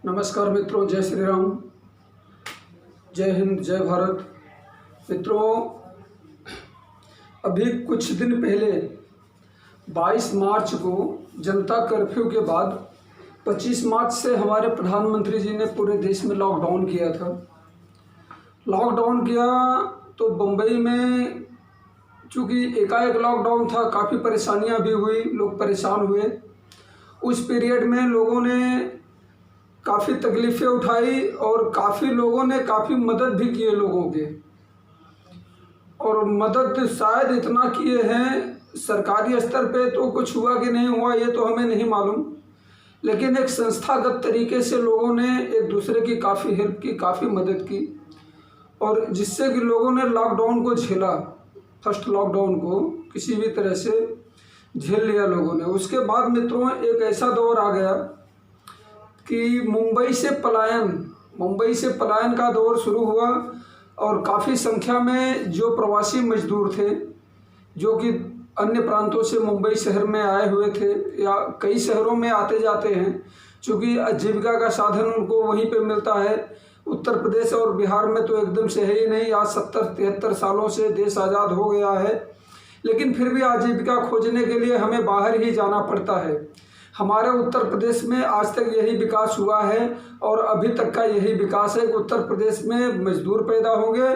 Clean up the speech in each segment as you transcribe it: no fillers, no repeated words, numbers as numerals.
नमस्कार मित्रों, जय श्री राम, जय हिंद, जय भारत। मित्रों, अभी कुछ दिन पहले 22 मार्च को जनता कर्फ्यू के बाद 25 मार्च से हमारे प्रधानमंत्री जी ने पूरे देश में लॉकडाउन किया था। लॉकडाउन किया तो बम्बई में चूँकि एकाएक लॉकडाउन था, काफ़ी परेशानियां भी हुई, लोग परेशान हुए। उस पीरियड में लोगों ने काफ़ी तकलीफ़ें उठाई और काफ़ी लोगों ने काफ़ी मदद भी किए लोगों के, और मदद शायद इतना किए हैं, सरकारी स्तर पे तो कुछ हुआ कि नहीं हुआ ये तो हमें नहीं मालूम, लेकिन एक संस्थागत तरीके से लोगों ने एक दूसरे की काफ़ी हेल्प की, काफ़ी मदद की, और जिससे कि लोगों ने लॉकडाउन को झेला। फर्स्ट लॉकडाउन को किसी भी तरह से झेल लिया लोगों ने। उसके बाद मित्रों एक ऐसा दौर आ गया कि मुंबई से पलायन का दौर शुरू हुआ, और काफ़ी संख्या में जो प्रवासी मजदूर थे जो कि अन्य प्रांतों से मुंबई शहर में आए हुए थे या कई शहरों में आते जाते हैं, क्योंकि आजीविका का साधन उनको वहीं पे मिलता है। उत्तर प्रदेश और बिहार में तो एकदम से है ही नहीं। आज 70-73 सालों से देश आज़ाद हो गया है, लेकिन फिर भी आजीविका खोजने के लिए हमें बाहर ही जाना पड़ता है। हमारे उत्तर प्रदेश में आज तक यही विकास हुआ है और अभी तक का यही विकास है कि उत्तर प्रदेश में मजदूर पैदा होंगे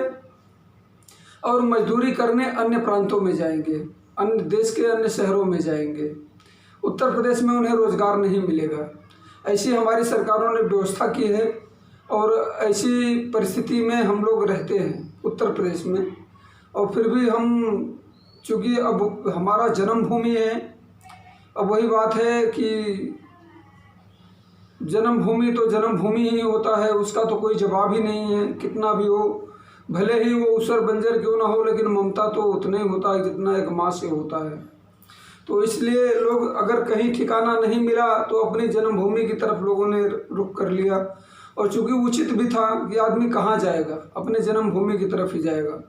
और मजदूरी करने अन्य प्रांतों में जाएंगे, अन्य देश के अन्य शहरों में जाएंगे। उत्तर प्रदेश में उन्हें रोज़गार नहीं मिलेगा। ऐसी हमारी सरकारों ने व्यवस्था की है और ऐसी परिस्थिति में हम लोग रहते हैं उत्तर प्रदेश में। और फिर भी हम, चूँकि अब हमारा जन्मभूमि है, अब वही बात है कि जन्मभूमि तो जन्मभूमि ही होता है, उसका तो कोई जवाब ही नहीं है। कितना भी हो, भले ही वो ऊसर बंजर क्यों ना हो, लेकिन ममता तो उतना ही होता है जितना एक माँ से होता है। तो इसलिए लोग अगर कहीं ठिकाना नहीं मिला तो अपनी जन्मभूमि की तरफ लोगों ने रुख कर लिया, और चूँकि उचित भी था कि आदमी कहाँ जाएगा, अपने जन्मभूमि की तरफ ही जाएगा।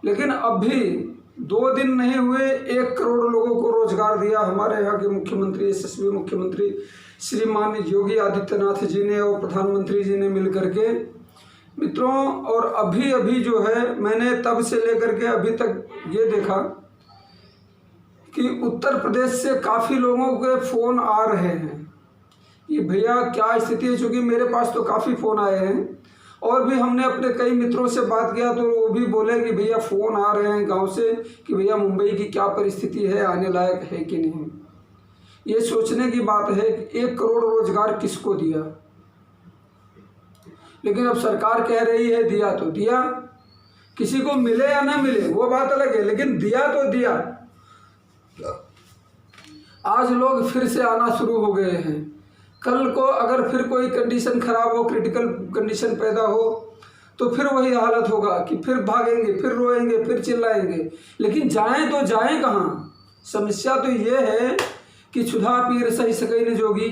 लेकिन अब भी 2 दिन नहीं हुए 1 करोड़ लोगों को रोजगार दिया हमारे यहाँ के मुख्यमंत्री, यशस्वी मुख्यमंत्री श्रीमान योगी आदित्यनाथ जी ने और प्रधानमंत्री जी ने मिल करके। मित्रों, और अभी जो है, मैंने तब से लेकर के अभी तक ये देखा कि उत्तर प्रदेश से काफ़ी लोगों के फ़ोन आ रहे हैं कि भैया क्या स्थिति है। चूँकि मेरे पास तो काफ़ी फ़ोन आए हैं, और भी हमने अपने कई मित्रों से बात किया तो वो भी बोले कि भैया फ़ोन आ रहे हैं गांव से कि भैया मुंबई की क्या परिस्थिति है, आने लायक है कि नहीं। ये सोचने की बात है कि 1 करोड़ रोजगार किसको दिया। लेकिन अब सरकार कह रही है दिया तो दिया, किसी को मिले या ना मिले वो बात अलग है, लेकिन दिया तो दिया। आज लोग फिर से आना शुरू हो गए हैं। कल को अगर फिर कोई कंडीशन ख़राब हो, क्रिटिकल कंडीशन पैदा हो, तो फिर वही हालत होगा कि फिर भागेंगे, फिर रोएंगे, फिर चिल्लाएंगे। लेकिन जाएं तो जाएं कहाँ। समस्या तो ये है कि क्षुधा पीर सही सकई न जोगी,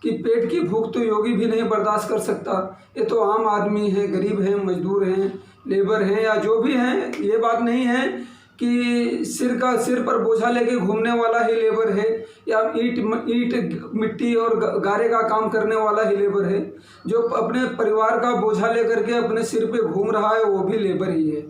कि पेट की भूख तो योगी भी नहीं बर्दाश्त कर सकता। ये तो आम आदमी है, गरीब हैं, मजदूर हैं, लेबर हैं या जो भी हैं। ये बात नहीं है कि सिर पर बोझा लेके घूमने वाला ही लेबर है या ईंट मिट्टी और गारे का काम करने वाला ही लेबर है। जो अपने परिवार का बोझा लेकर के अपने सिर पे घूम रहा है वो भी लेबर ही है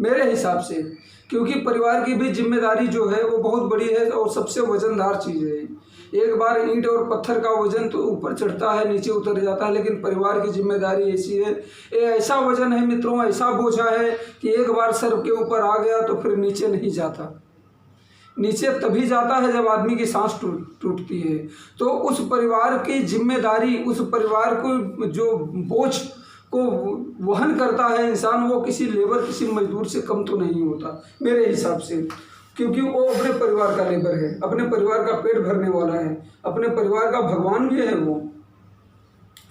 मेरे हिसाब से, क्योंकि परिवार की भी जिम्मेदारी जो है वो बहुत बड़ी है और सबसे वजनदार चीज़ है। एक बार ईंट और पत्थर का वजन तो ऊपर चढ़ता है, नीचे उतर जाता है, लेकिन परिवार की जिम्मेदारी ऐसी है, ये ऐसा वजन है मित्रों, ऐसा बोझा है कि एक बार सर के ऊपर आ गया तो फिर नीचे नहीं जाता। नीचे तभी जाता है जब आदमी की सांस टूटती है। तो उस परिवार की जिम्मेदारी, उस परिवार को जो बोझ को वहन करता है इंसान, वो किसी लेबर, किसी मजदूर से कम तो नहीं होता मेरे हिसाब से, क्योंकि वो अपने परिवार का लेबर है, अपने परिवार का पेट भरने वाला है, अपने परिवार का भगवान भी है वो।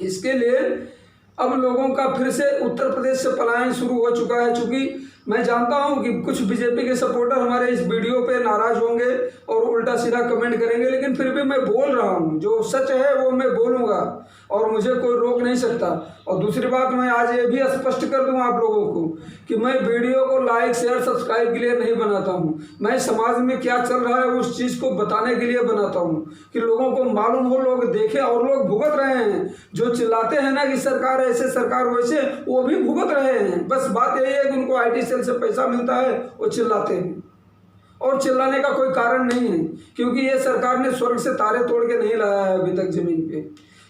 इसके लिए अब लोगों का फिर से उत्तर प्रदेश से पलायन शुरू हो चुका है। चूँकि मैं जानता हूं कि कुछ बीजेपी के सपोर्टर हमारे इस वीडियो पे नाराज होंगे और उल्टा सीधा कमेंट करेंगे, लेकिन फिर भी मैं बोल रहा हूं, जो सच है वो मैं बोलूँगा। और मुझे कोई रोक नहीं सकता। और दूसरी बात, मैं आज ये भी स्पष्ट कर दूं आप लोगों को कि मैं वीडियो को लाइक शेयर सब्सक्राइब के लिए नहीं बनाता हूं। मैं समाज में क्या चल रहा है उस चीज़ को बताने के लिए बनाता हूं कि लोगों को मालूम हो, लोग देखें। और लोग भुगत रहे हैं, जो चिल्लाते हैं ना कि सरकार ऐसे सरकार वैसे, वो भी भुगत रहे हैं। बस बात यही है कि उनको IT सेल से पैसा मिलता है, वो चिल्लाते हैं। और चिल्लाने का कोई कारण नहीं है, क्योंकि ये सरकार ने स्वर्ग से तारे तोड़ के नहीं लाया है अभी तक जमीन पे।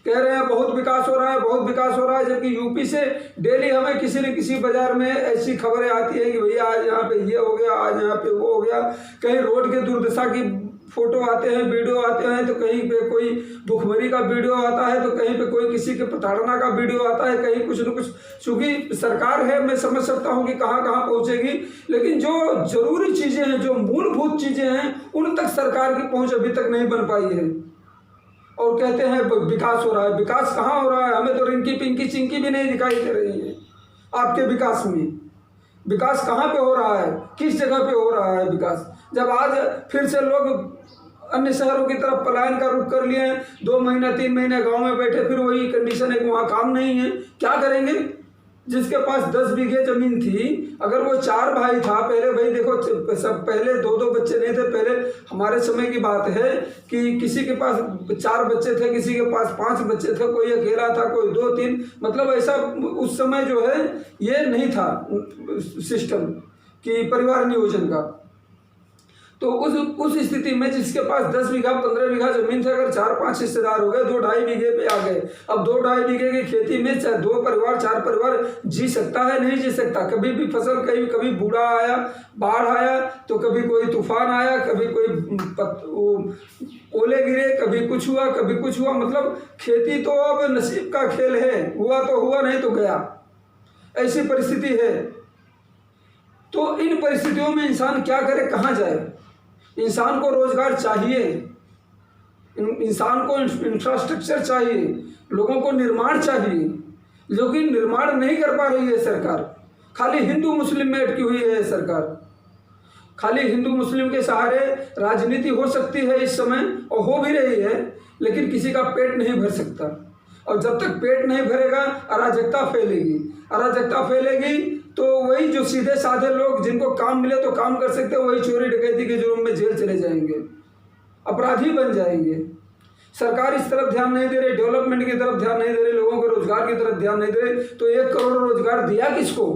कह रहे हैं बहुत विकास हो रहा है, बहुत विकास हो रहा है, जबकि यूपी से डेली हमें किसी न किसी बाजार में ऐसी खबरें आती है कि भैया आज यहाँ पे ये हो गया, आज यहाँ पे वो हो गया। कहीं रोड के दुर्दशा की फोटो आते हैं, वीडियो आते हैं, तो कहीं पे कोई भुखमरी का वीडियो आता है, तो कहीं पे कोई किसी के प्रताड़ना का वीडियो आता है, कहीं कुछ न कुछ। चूँकि सरकार है, मैं समझ सकता हूँ कि कहाँ कहाँ पहुँचेगी, लेकिन जो जरूरी चीज़ें हैं, जो मूलभूत चीज़ें हैं, उन तक सरकार की पहुँच अभी तक नहीं बन पाई है। और कहते हैं विकास हो रहा है। विकास कहाँ हो रहा है? हमें तो रिंकी पिंकी चिंकी भी नहीं दिखाई दे रही है आपके विकास में। विकास कहाँ पे हो रहा है? किस जगह पे हो रहा है विकास? जब आज फिर से लोग अन्य शहरों की तरफ पलायन का रुख कर लिए हैं, 2 महीने 3 महीने गांव में बैठे, फिर वही कंडीशन है कि वहाँ काम नहीं है, क्या करेंगे? जिसके पास 10 बीघे जमीन थी, अगर वो 4 भाई था पहले, भाई देखो सब पहले 2-2 बच्चे नहीं थे। पहले हमारे समय की बात है कि किसी के पास 4 बच्चे थे, किसी के पास 5 बच्चे थे, कोई अकेला था, कोई 2-3, मतलब ऐसा उस समय जो है ये नहीं था सिस्टम कि परिवार नियोजन का। तो उस स्थिति में जिसके पास 10 बीघा 15 बीघा जमीन थे, अगर 4-5 हिस्सेदार हो गए, 2-2.5 बीघे पे आ गए। अब 2-2.5 बीघे की खेती में 2 परिवार 4 परिवार जी सकता है? नहीं जी सकता। कभी भी फसल कभी बूढ़ा आया, बाढ़ आया, तो कभी कोई तूफान आया, कभी कोई ओले गिरे, कभी कुछ हुआ, कभी कुछ हुआ। मतलब खेती तो अब नसीब का खेल है, हुआ तो हुआ, नहीं तो गया, ऐसी परिस्थिति है। तो इन परिस्थितियों में इंसान क्या करे, कहाँ जाए? इंसान को रोजगार चाहिए, इंसान को इंफ्रास्ट्रक्चर चाहिए, लोगों को निर्माण चाहिए, लेकिन निर्माण नहीं कर पा रही है सरकार। खाली हिंदू मुस्लिम में अटकी हुई है सरकार। खाली हिंदू मुस्लिम के सहारे राजनीति हो सकती है इस समय, और हो भी रही है, लेकिन किसी का पेट नहीं भर सकता। और जब तक पेट नहीं भरेगा, अराजकता फैलेगी। अराजकता फैलेगी तो वही जो सीधे साधे लोग जिनको काम मिले तो काम कर सकते हैं, वही चोरी डकैती के जुर्म में जेल चले जाएंगे, अपराधी बन जाएंगे। सरकार इस तरफ ध्यान नहीं दे रही, डेवलपमेंट की तरफ ध्यान नहीं दे रही, लोगों के रोजगार की तरफ ध्यान नहीं दे रही। तो 1 करोड़ रोजगार दिया किसको?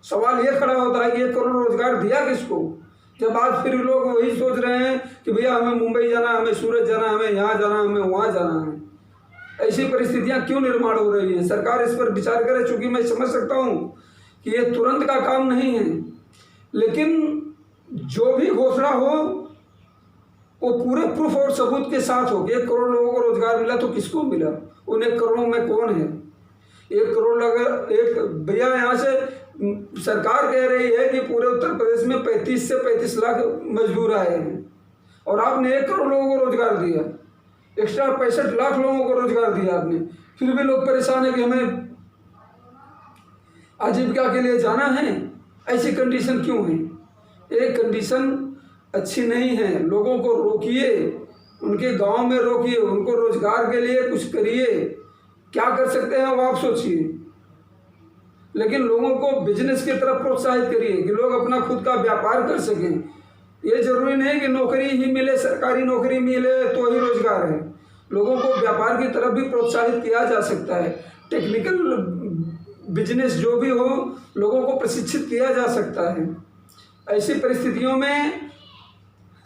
सवाल ये खड़ा होता है कि 1 करोड़ रोजगार दिया किसको? जब आज फिर लोग वही सोच रहे हैं कि भैया हमें मुंबई जाना, हमें सूरत जाना, हमें यहाँ जाना, हमें वहाँ जाना है। ऐसी परिस्थितियां क्यों निर्माण हो रही हैं? सरकार इस पर विचार करे। चूंकि मैं समझ सकता हूं कि ये तुरंत का काम नहीं है, लेकिन जो भी घोषणा हो वो पूरे प्रूफ और सबूत के साथ हो कि 1 करोड़ लोगों को रोजगार मिला, तो किसको मिला? उन 1 करोड़ों में कौन है? 1 करोड़ अगर एक भैया यहाँ से सरकार कह रही है कि पूरे उत्तर प्रदेश में 35 से 35 लाख मजदूर आए हैं, और आपने 1 करोड़ लोगों को रोजगार दिया, एक्स्ट्रा 65 लाख लोगों को रोजगार दिया आपने। फिर भी लोग परेशान है कि हमें आजीविका के लिए जाना है। ऐसी कंडीशन क्यों है? एक कंडीशन अच्छी नहीं है। लोगों को रोकिए, उनके गांव में रोकिए, उनको रोजगार के लिए कुछ करिए। क्या कर सकते हैं वो आप सोचिए, लेकिन लोगों को बिजनेस की तरफ प्रोत्साहित करिए कि लोग अपना खुद का व्यापार कर सकें। ये जरूरी नहीं कि नौकरी ही मिले, सरकारी नौकरी मिले तो ही रोजगार है। लोगों को व्यापार की तरफ भी प्रोत्साहित किया जा सकता है। टेक्निकल बिजनेस जो भी हो, लोगों को प्रशिक्षित किया जा सकता है। ऐसी परिस्थितियों में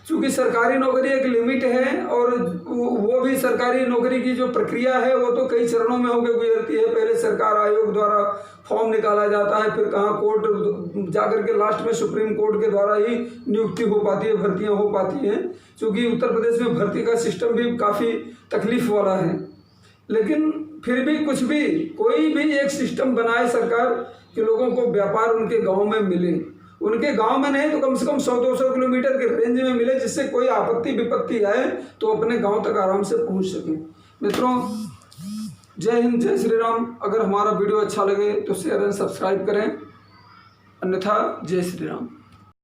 चूँकि सरकारी नौकरी एक लिमिट है, और वो भी सरकारी नौकरी की जो प्रक्रिया है वो तो कई चरणों में होकर गुजरती है। पहले सरकार आयोग द्वारा फॉर्म निकाला जाता है, फिर कहाँ कोर्ट जाकर के लास्ट में सुप्रीम कोर्ट के द्वारा ही नियुक्ति हो पाती है, भर्तियां हो पाती हैं। चूँकि उत्तर प्रदेश में भर्ती का सिस्टम भी काफ़ी तकलीफ वाला है, लेकिन फिर भी कुछ भी कोई भी एक सिस्टम बनाए सरकार कि लोगों को व्यापार उनके गाँव में मिले। उनके गांव में नहीं तो कम से कम 100-200 किलोमीटर के रेंज में मिले, जिससे कोई आपत्ति विपत्ति आए तो अपने गांव तक आराम से पहुंच सके। मित्रों, जय हिंद, जय श्री राम। अगर हमारा वीडियो अच्छा लगे तो शेयर एंड सब्सक्राइब करें, अन्यथा जय श्री राम।